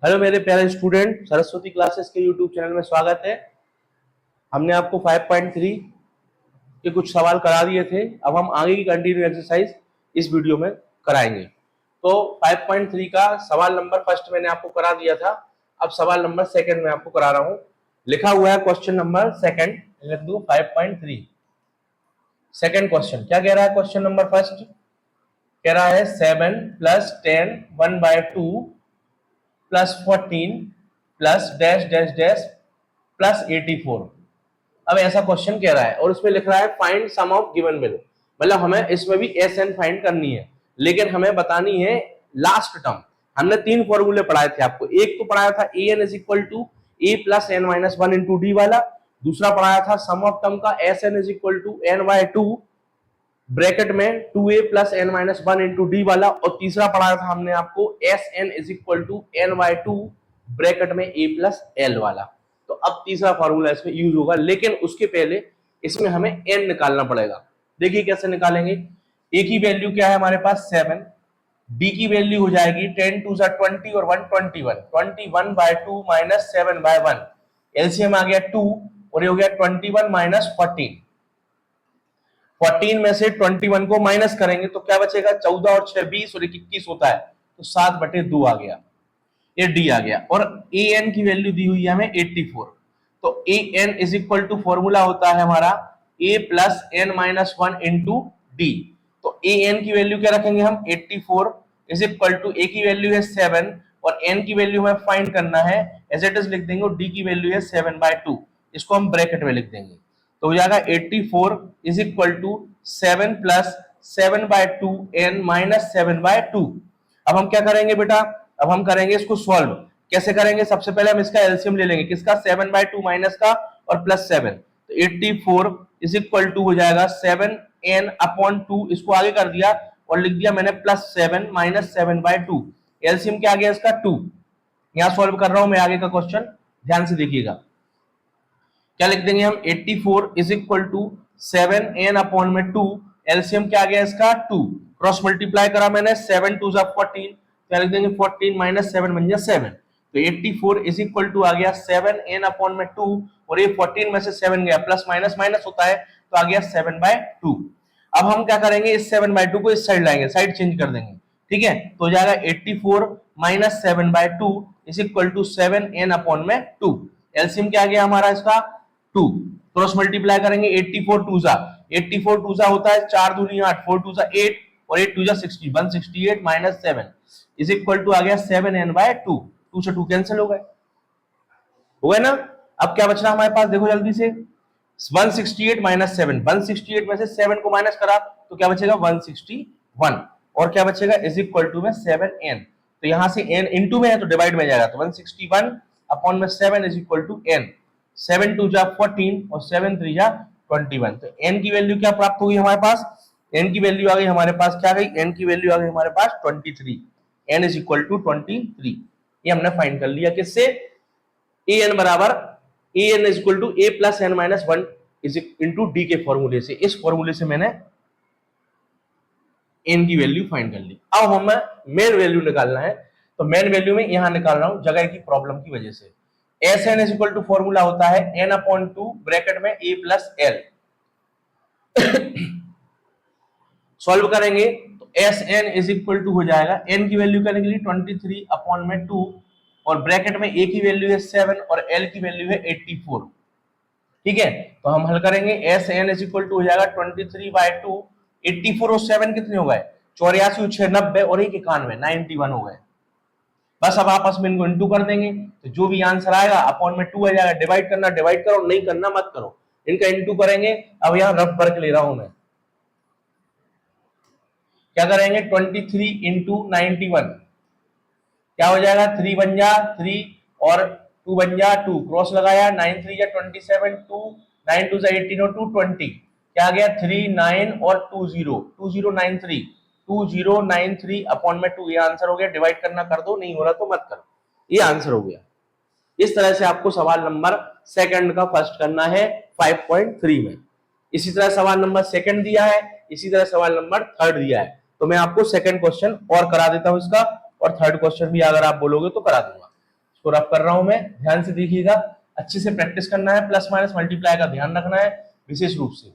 Hello मेरे प्यारे student, Saraswati classes के यूट्यूब चैनल में स्वागत है। हमने आपको 5.3 के कुछ सवाल करा दिए थे। अब हम आगे की कंटिन्यू एक्सरसाइज इस वीडियो में कराएंगे। तो 5.3 का सवाल नंबर फर्स्ट मैंने आपको करा दिया था। अब सवाल नंबर सेकंड में आपको करा रहा हूं। लिखा हुआ है क्वेश्चन नंबर सेकंड, लिख दो 5.3। सेकंड क्वेश्चन क्या कह रहा है? क्वेश्चन नंबर फर्स्ट कह रहा है 7 + 10 1/2 +14 प्लस डैश डैश डैश +84। अब ऐसा क्वेश्चन कह रहा है और उसमें लिख रहा है find sum of given value. मतलब हमें इसमें भी एस एन फाइंड करनी है, लेकिन हमें बतानी है लास्ट टर्म। हमने तीन फॉर्मूले पढ़ाए थे आपको। एक तो पढ़ाया था A N is equal to A plus N minus one into D वाला। दूसरा पढ़ाया था सम ऑफ टर्म का S N is equal to N by two bracket में 2a plus N minus one into D वाला। और तीसरा पढ़ाया था हमने आपको S N is equal to N by two bracket में a प्लस एल वाला। तो अब तीसरा फॉर्मूला इसमें यूज होगा, लेकिन उसके पहले इसमें हमें n निकालना पड़ेगा। देखिए कैसे निकालेंगे। a की वैल्यू क्या है हमारे पास 7, b की वैल्यू हो जाएगी 10 2 20 और 1 21 21/2 माइनस 7/1। एलसीएम आ गया 2 और ये हो गया 21 माइनस 14। 14 में से 21 को माइनस करेंगे तो क्या बचेगा? 14 और 6 20 और 21 होता है, तो 7/2 आ गया। ये डी आ गया। और ए एन की वैल्यू दी हुई है हमें 84। तो A N is equal to formula होता है हमारा A plus N minus one into D. तो ए एन की वैल्यू क्या रखेंगे हम? 84 इज इक्वल टू ए की वैल्यू है 7 और एन की वैल्यू हमें फाइंड करना है, एज इट इज लिख देंगे। और डी की वैल्यू है 7/2, इसको हम ब्रैकेट में लिख देंगे। तो हो जाएगा 84 is equal to 7 plus 7/2 n minus 7/2। अब हम क्या करेंगे बेटा? अब हम करेंगे इसको सॉल्व। कैसे करेंगे? सबसे पहले हम इसका एलसीएम ले लेंगे। किसका? 7/2 माइनस का और प्लस 7। तो 84 इज इक्वल टू हो जाएगा 7n/2। इसको आगे कर दिया और लिख दिया मैंने +7 माइनस 7/2। एलसीएम क्या आ गया इसका? 2। यहां सॉल्व कर रहा हूं मैं आगे का क्वेश्चन, ध्यान से देखिएगा। क्या लिख देंगे हम? 84 is equal to 7n/2। LCM क्या आ गया इसका? 2। क्रॉस मल्टीप्लाई करा मैंने, 7 2 14। क्या लिख देंगे? 14 माइनस 7 बन गया 7। तो 84 इज इक्वल टू आ गया 7n/2 और ये 14 में से 7 गया, प्लस माइनस माइनस होता है, तो आ गया 7/2। अब हम क्या करेंगे? इस 7/2 को इस साइड लाएंगे, साइड चेंज कर देंगे। ठीक है, तो हो जाएगा 84 minus 7/2 is equal to 7n/2। LCM क्या आ गया हमारा इसका? 2। क्रॉस मल्टीप्लाई करेंगे, 84 2 होता है 4 दूनी 8, 4 2 8 और 8 2 60, 168 माइनस 7 इज इक्वल टू आ गया 7n/2। 2 से 2 कैंसिल हो गए, हो गए ना। अब क्या बच रहा हमारे पास? देखो जल्दी से, 168 माइनस 7, 168 में से 7 को माइनस करा तो क्या बचेगा? 161। और क्या बचेगा? इज इक्वल टू में 7n। तो यहां से n इंटू में है तो डिवाइड में जाएगा, तो 161 अपॉन में 7 इज इक्वल टू n। 7 2 14 और 7 3 21। तो n की वैल्यू क्या प्राप्त होगी हमारे पास? n की वैल्यू आ गई हमारे पास, क्या गई? n की वैल्यू आ गई हमारे पास 23। n is equal to 23। ये हमने फाइंड कर लिया। किससे? ए एन बराबर A N is equal to A plus N minus one is into D के फॉर्मूले से। इस फॉर्मूले से मैंने एन की वैल्यू फाइंड कर ली। अब हमें मेन वैल्यू निकालना है, तो मेन वैल्यू में यहां निकाल रहा हूं जगह की प्रॉब्लम की वजह से। S N is equal to formula होता है n/2 ब्रैकेट में ए प्लस एल। सॉल्व करेंगे तो S N is equal to हो जाएगा, एन की वैल्यू क्या निकली? 23/2 और ब्रैकेट में ए की वैल्यू है 7 और एल की वैल्यू है 84। ठीक है, तो हम हल करेंगे। S N is equal to हो जाएगा 23/2। 84 और 7 कितने हो गए? 84 और 6 90 और 1 91, 91 हो गए। बस अब आपस में इनको इंटू कर देंगे, तो जो भी आंसर आएगा अपॉन में 2 आ जाएगा। डिवाइड करना डिवाइड करो, नहीं करना मत करो, इनका इंटू करेंगे। अब यहाँ रफ वर्क ले रहा हूं मैं। क्या करेंगे? 23 इंटू 91 क्या हो जाएगा? 3 बन जा 3 और 2 बन जा 2, क्रॉस लगाया, 9 3 27, 2 9 2 18 और 2 20। क्या आ गया? 3 9 और 2093 2093 अपॉन में 2। ये आंसर हो गया। डिवाइड करना कर दो, नहीं हो रहा तो मत करो, ये आंसर हो गया। इस तरह से आपको सवाल नंबर सेकंड का फर्स्ट करना है 5.3 में। इसी तरह सवाल नंबर सेकंड दिया है, इसी तरह सवाल नंबर थर्ड दिया है। तो मैं आपको सेकंड क्वेश्चन और करा देता हूं इसका, और थर्ड क्वेश्चन भी अगर आप बोलोगे तो करा दूंगा। इसको रब कर रहा हूं मैं, ध्यान से देखिएगा, अच्छे से प्रैक्टिस करना है, प्लस माइनस मल्टीप्लाई का ध्यान रखना है विशेष रूप से।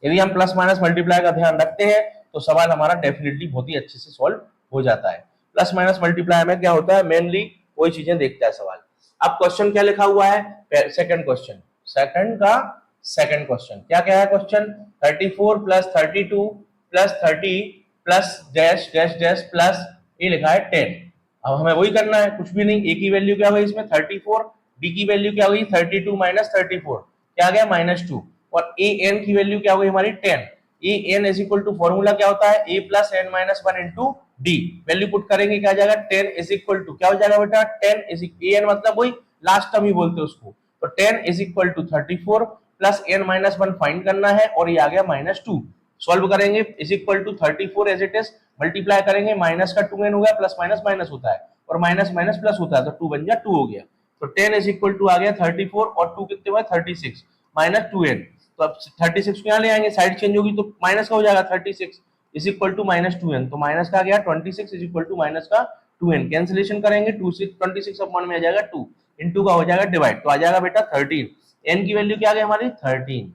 यदि हम प्लस माइनस मल्टीप्लाई का ध्यान रखते हैं तो सवाल हमारा डेफिनेटली बहुत ही अच्छे से सॉल्व हो जाता है। प्लस माइनस मल्टीप्लाई में क्या होता है, मेनली वही चीजें देखता है सवाल। अब क्वेश्चन क्या लिखा हुआ है, सेकंड क्वेश्चन, सेकंड क्वेश्चन क्या क्या है question, 34 plus 32 plus 30 plus dash dash dash plus ये लिखा है 10। अब हमें वही करना है, कुछ भी नहीं, ए की वैल्यू क्या हुई इसमें 34, डी की वैल्यू क्या हुई 32 माइनस 34 क्या आ गया -2, और ए एन की वैल्यू क्या हुई हमारी 10। A N is equal to formula क्या होता है, A plus N minus 1 into D, value put करेंगे क्या जाएगा 10 इज इक्वल टू क्या हो जाएगा बेटा 10 इज ए एन मतलब वही लास्ट टर्म ही बोलते हैं उसको, तो 10 is equal to 34 plus N minus 1 find करना है और ये आ गया -2। सॉल्व करेंगे is equal to 34 as it is, multiply करेंगे माइनस का 2n हो गया, प्लस माइनस माइनस होता है और माइनस माइनस प्लस होता है तो 2 बन गया 2 हो गया, तो 10 इज इक्वल टू आ गया 34 और 2 कितने हुआ 36 माइनस 2n, तो अब 36 को यहाँ ले आएंगे, साइड चेंज होगी तो माइनस का हो जाएगा 36 इज इक्वल टू -2n, तो माइनस का आ गया 26 इज इक्वल टू माइनस का 2n, कैंसिलेशन करेंगे 26 अपॉन में आ जाएगा 2 इनटू का हो जाएगा डिवाइड, तो आ जाएगा बेटा 13, n की वैल्यू क्या आ गई हमारी 13,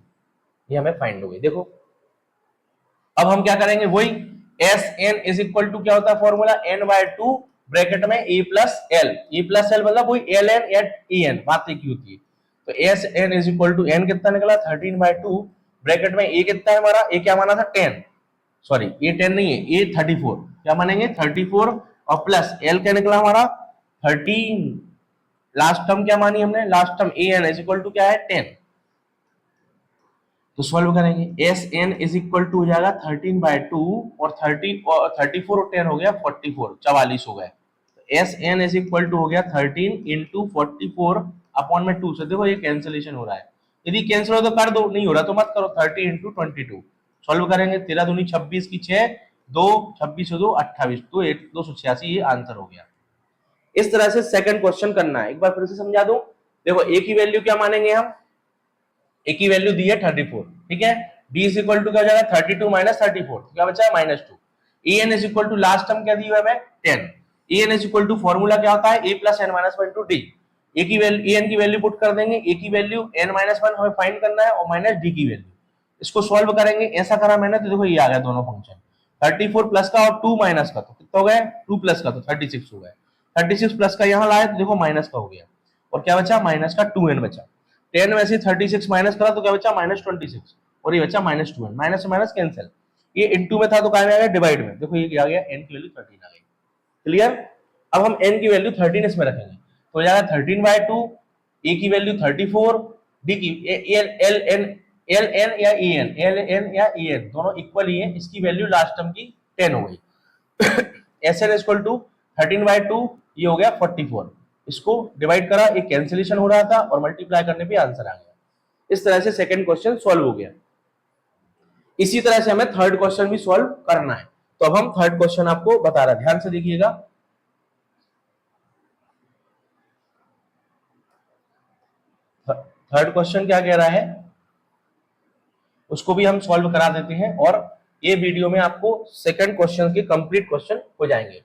ये हमें फाइंड हो गई। देखो अब हम क्या करेंगे, वही S N is equal to क्या होता है फॉर्मूला n/2 ब्रैकेट में a प्लस एल मतलब वही L n at A n, बात एक ही होती है, तो S N is equal to n कितना निकला 13/2 ब्रैकेट में a कितना है हमारा, a क्या माना था 10, सॉरी a 10 नहीं है a 34, क्या मानेंगे 34 और प्लस l क्या निकला हमारा 13, लास्ट टर्म क्या मानी हमने, last term a n is equal to क्या है 10, तो सॉल्व करेंगे S N is equal to हो जाएगा 13/2 और 30 और 34 और 10 हो गया 44, 44 हो गए, S N is equal to हो गया 13 इंटू 44 अपॉन में 2 से, देखो ये कैंसिलेशन हो रहा है, यदि कैंसिल हो तो कर दो, नहीं हो रहा तो मत करो, 30 इंटू 22 सॉल्व करेंगे, 13 दूनी 26 की 6 2 26 से 2 28 तो 286, ये आंसर हो गया। इस तरह से सेकंड क्वेश्चन करना है, एक बार फिर से समझा दूं, देखो ए की वैल्यू क्या मानेंगे हम, ए की वैल्यू दी है 34, ठीक है, d इज इक्वल टू क्या हो जाएगा 32 माइनस 34, तो क्या बचा है -2, A N is equal to last term क्या दी हुआ है हमें 10, A N is equal to formula क्या होता है a plus N minus 1 to D, A की वैल्यू ए एन की वैल्यू पुट कर देंगे, ए की वैल्यू n माइनस 1 हमें फाइंड करना है और माइनस डी की वैल्यू, इसको सॉल्व करेंगे, ऐसा करा मैंने तो देखो ये आ गया दोनों फंक्शन, 34 प्लस का और 2 माइनस का, तो कितना हो गया 2 प्लस का तो 36 हो गया, 36 प्लस का यहाँ लाए तो देखो माइनस का हो गया, और क्या बचा माइनस का 2n बचा, 10 में से 36 माइनस करा तो क्या बचा -26 और ये बचा -2n, माइनस से माइनस कैंसिल, ये इनटू में था तो क्या में आ गया डिवाइड में, देखो ये आ गया n की वैल्यू 13 आ गई, क्लियर। अब हम n की वैल्यू 13 इसमें रखेंगे तो हो जाएगा 13/2, a की वैल्यू 34, d की एल एन या ई एन दोनों इक्वल ही है, इसकी वैल्यू लास्ट टर्म की 10 हो गई, एस एन इक्वल टू 13/2 ये हो गया 44, इसको डिवाइड करा, एक कैंसिलेशन हो रहा था और मल्टीप्लाई करने पे आंसर आ गया। इस तरह से सेकंड क्वेश्चन सॉल्व हो गया। इसी तरह से हमें थर्ड क्वेश्चन भी सॉल्व करना है, तो अब हम थर्ड क्वेश्चन आपको बता रहे हैं, ध्यान से देखिएगा। थर्ड क्वेश्चन क्या कह रहा है उसको भी हम सॉल्व करा देते हैं और ये वीडियो में आपको सेकंड क्वेश्चन के कंप्लीट क्वेश्चन हो जाएंगे।